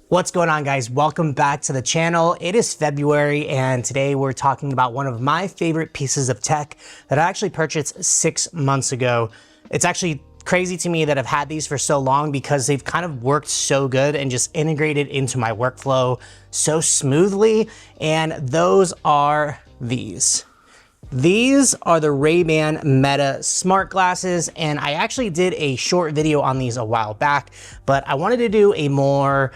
What's going on, guys? Welcome back to the channel. It is February and today we're talking about one of my favorite pieces of tech that I actually purchased 6 months ago. It's actually crazy to me that I've had these for so long because they've kind of worked so good and just integrated into my workflow so smoothly, and those are these. These are the Ray-Ban Meta smart glasses, and I actually did a short video on these a while back, but I wanted to do a more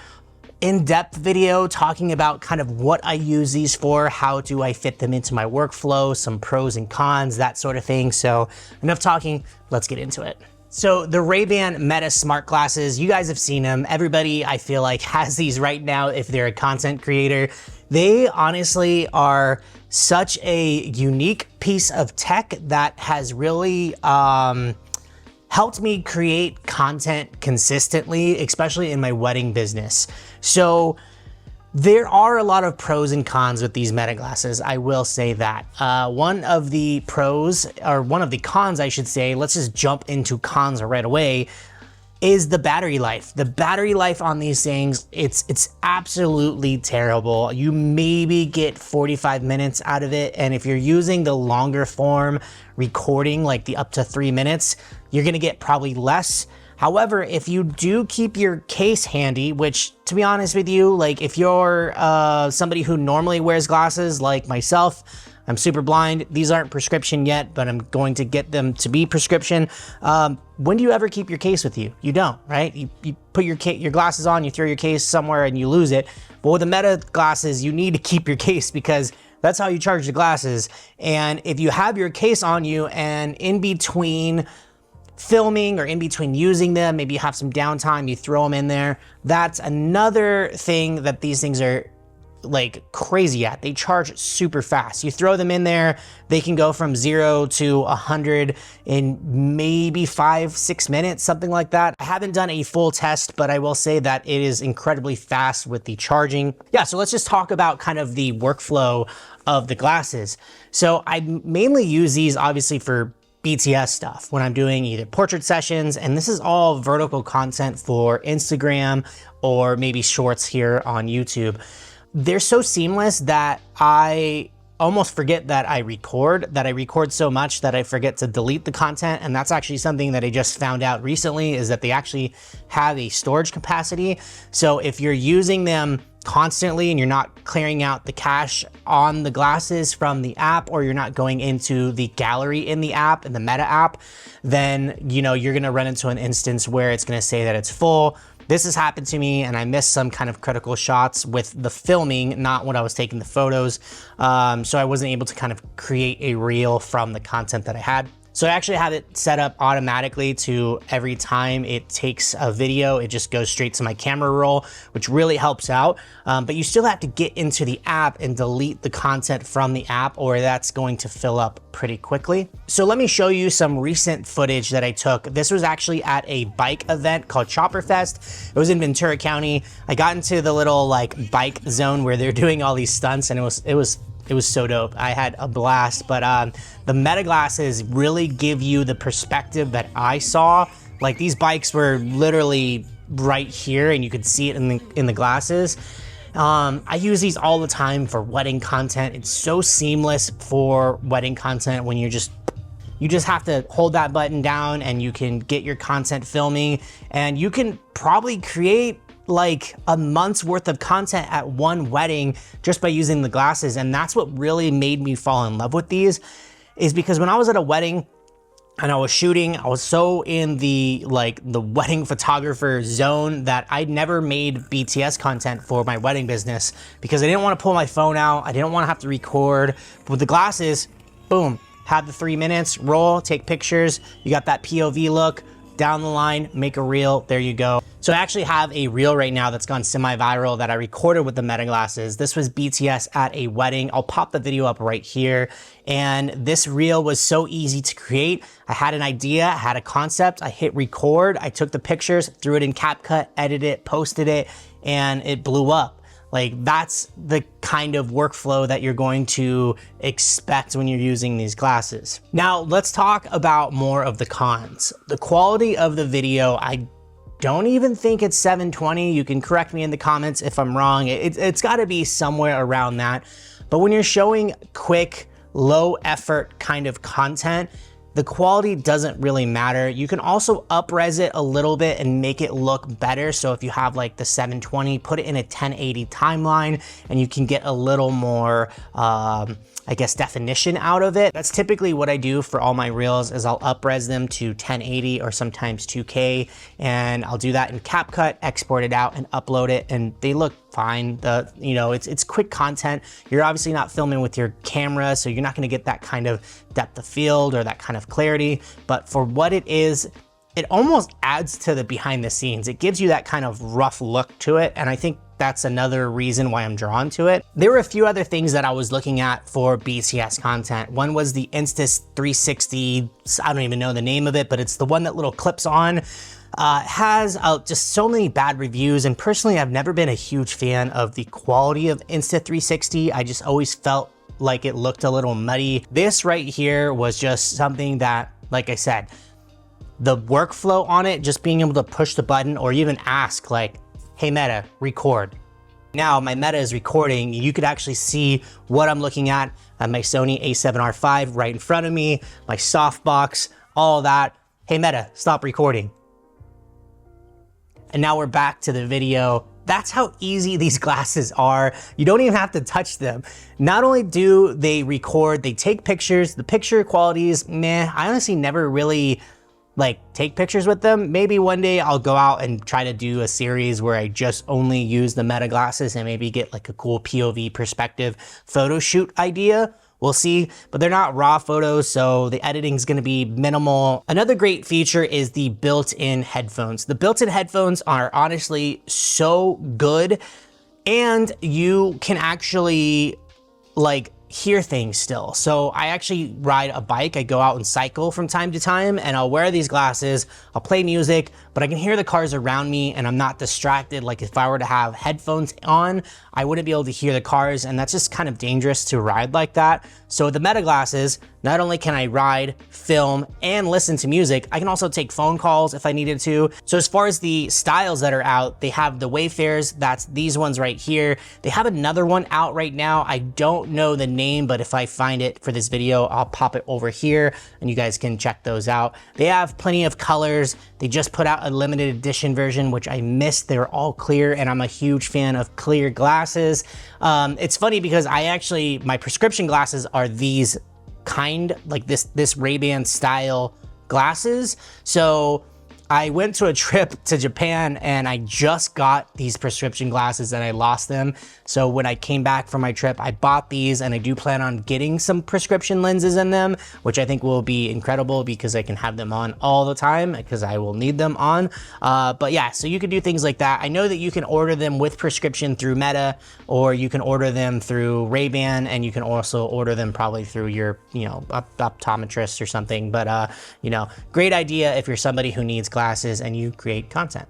in-depth video talking about kind of what I use these for, how do I fit them into my workflow, some pros and cons, that sort of thing. So enough talking, let's get into it. So the Ray-Ban Meta smart glasses, you guys have seen them. Everybody, I feel like, has these right now if they're a content creator. They honestly are such a unique piece of tech that has really helped me create content consistently, especially in my wedding business. So there are a lot of pros and cons with these Meta glasses, I will say that. One of the pros, or one of the cons I should say, let's just jump into cons right away, is the battery life. The battery life on these things, it's absolutely terrible. You maybe get 45 minutes out of it, and if you're using the longer form recording, like the up to 3 minutes, you're gonna get probably less. However, if you do keep your case handy, which to be honest with you, like if you're somebody who normally wears glasses like myself, I'm super blind. These aren't prescription yet, but I'm going to get them to be prescription. When do you ever keep your case with you? You don't, right? You put your glasses on, you throw your case somewhere and you lose it. But with the Meta glasses, you need to keep your case because that's how you charge the glasses. And if you have your case on you and in between filming or in between using them, maybe you have some downtime, you throw them in there. That's another thing that these things are like crazy at. They charge super fast. You throw them in there, they can go from 0 to 100 in maybe 5-6 minutes, something like that. I haven't done a full test, but I will say that it is incredibly fast with the charging. Yeah, so let's just talk about kind of the workflow of the glasses. So I mainly use these obviously for BTS stuff when I'm doing either portrait sessions, and this is all vertical content for Instagram or maybe shorts here on YouTube. They're so seamless that I almost forget that I record so much that I forget to delete the content. And that's actually something that I just found out recently, is that they actually have a storage capacity. So if you're using them constantly and you're not clearing out the cache on the glasses from the app, or you're not going into the gallery in the app, in the Meta app, then you're gonna run into an instance where it's gonna say that it's full. This has happened to me, and I missed some kind of critical shots with the filming, not when I was taking the photos. So I wasn't able to kind of create a reel from the content that I had. So I actually have it set up automatically to every time it takes a video, it just goes straight to my camera roll, which really helps out. But you still have to get into the app and delete the content from the app, or that's going to fill up pretty quickly. So let me show you some recent footage that I took. This was actually at a bike event called Chopper Fest. It was in Ventura County. I got into the little like bike zone where they're doing all these stunts, and it was so dope. I had a blast, but the Meta glasses really give you the perspective that I saw. Like these bikes were literally right here and you could see it in the glasses. I use these all the time for wedding content. It's so seamless for wedding content when you just have to hold that button down and you can get your content filming, and you can probably create like a month's worth of content at one wedding just by using the glasses. And that's what really made me fall in love with these, is because when I was at a wedding and I was shooting, I was so in the wedding photographer zone that I'd never made BTS content for my wedding business because I didn't want to pull my phone out. I didn't want to have to record. But with the glasses, boom, have the 3 minutes, roll, take pictures. You got that POV look. Down the line, make a reel, there you go. So I actually have a reel right now that's gone semi-viral that I recorded with the Meta glasses. This was BTS at a wedding. I'll pop the video up right here. And this reel was so easy to create. I had an idea, I had a concept, I hit record, I took the pictures, threw it in CapCut, edited it, posted it, and it blew up. Like that's the kind of workflow that you're going to expect when you're using these glasses. Now let's talk about more of the cons. The quality of the video, I don't even think it's 720. You can correct me in the comments if I'm wrong. It's got to be somewhere around that. But when you're showing quick, low effort kind of content, the quality doesn't really matter. You can also up-res it a little bit and make it look better. So if you have like the 720, put it in a 1080 timeline and you can get a little more, I guess, definition out of it. That's typically what I do for all my reels is I'll up-res them to 1080 or sometimes 2K, and I'll do that in CapCut, export it out and upload it, and they look fine. It's quick content. You're obviously not filming with your camera, so you're not gonna get that kind of depth of field or that kind of clarity, but for what it is, it almost adds to the behind the scenes. It gives you that kind of rough look to it, and I think that's another reason why I'm drawn to it. There were a few other things that I was looking at for BTS content. One was the Insta360, I don't even know the name of it, but it's the one that little clips on. Has just so many bad reviews, and personally I've never been a huge fan of the quality of Insta360. I just always felt like it looked a little muddy. This right here was just something that, like I said, the workflow on it, just being able to push the button or even ask like, hey Meta, record. Now my Meta is recording. You could actually see what I'm looking at my Sony a7R V right in front of me, my softbox, all that. Hey Meta, stop recording. And now we're back to the video. That's how easy these glasses are. You don't even have to touch them. Not only do they record, they take pictures. The picture quality is meh. I honestly never really take pictures with them. Maybe one day I'll go out and try to do a series where I just only use the Meta glasses and maybe get like a cool POV perspective photo shoot idea. We'll see, but they're not raw photos, so the editing is gonna be minimal. Another great feature is the built-in headphones. The built-in headphones are honestly so good, and you can actually hear things still. So I actually ride a bike. I go out and cycle from time to time, and I'll wear these glasses, I'll play music, but I can hear the cars around me and I'm not distracted. Like if I were to have headphones on, I wouldn't be able to hear the cars, and that's just kind of dangerous to ride like that. So with the Meta glasses, not only can I ride, film, and listen to music, I can also take phone calls if I needed to. So as far as the styles that are out, they have the Wayfarers, that's these ones right here. They have another one out right now. I don't know the name, but if I find it for this video, I'll pop it over here and you guys can check those out. They have plenty of colors. They just put out a limited edition version, which I missed. They're all clear, and I'm a huge fan of clear glasses. It's funny because my prescription glasses are these kind, like this Ray-Ban style glasses. So I went to a trip to Japan and I just got these prescription glasses and I lost them. So when I came back from my trip, I bought these, and I do plan on getting some prescription lenses in them, which I think will be incredible because I can have them on all the time because I will need them on. But yeah, so you can do things like that. I know that you can order them with prescription through Meta, or you can order them through Ray-Ban, and you can also order them probably through your, optometrist or something. But, great idea if you're somebody who needs glasses and you create content.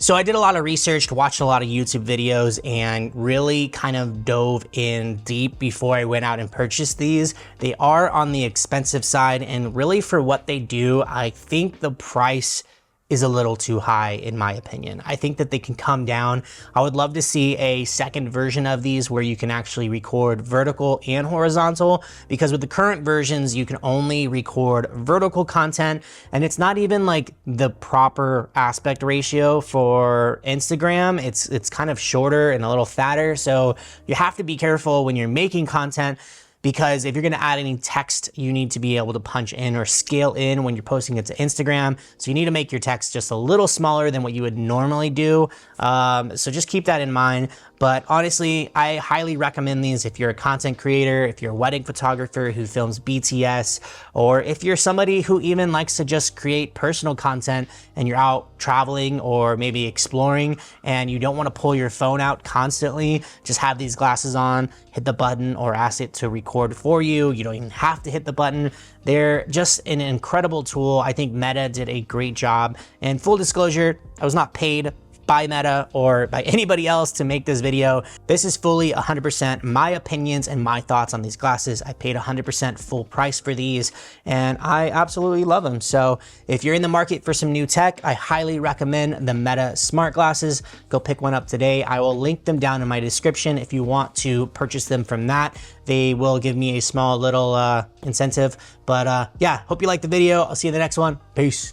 So I did a lot of research, watched a lot of YouTube videos, and really kind of dove in deep before I went out and purchased these. They are on the expensive side, and really for what they do, I think the price is a little too high in my opinion. I think that they can come down. I would love to see a second version of these where you can actually record vertical and horizontal, because with the current versions, you can only record vertical content, and it's not even like the proper aspect ratio for Instagram. It's kind of shorter and a little fatter. So you have to be careful when you're making content, because if you're gonna add any text, you need to be able to punch in or scale in when you're posting it to Instagram. So you need to make your text just a little smaller than what you would normally do. So just keep that in mind. But honestly, I highly recommend these if you're a content creator, if you're a wedding photographer who films BTS, or if you're somebody who even likes to just create personal content and you're out traveling or maybe exploring and you don't want to pull your phone out constantly. Just have these glasses on, hit the button, or ask it to record for you. You don't even have to hit the button. They're just an incredible tool. I think Meta did a great job. And full disclosure, I was not paid by Meta or by anybody else to make this video. This is fully 100% my opinions and my thoughts on these glasses. I paid 100% full price for these and I absolutely love them. So if you're in the market for some new tech, I highly recommend the Meta smart glasses. Go pick one up today. I will link them down in my description if you want to purchase them from that. They will give me a small little incentive. But yeah, hope you liked the video. I'll see you in the next one. Peace.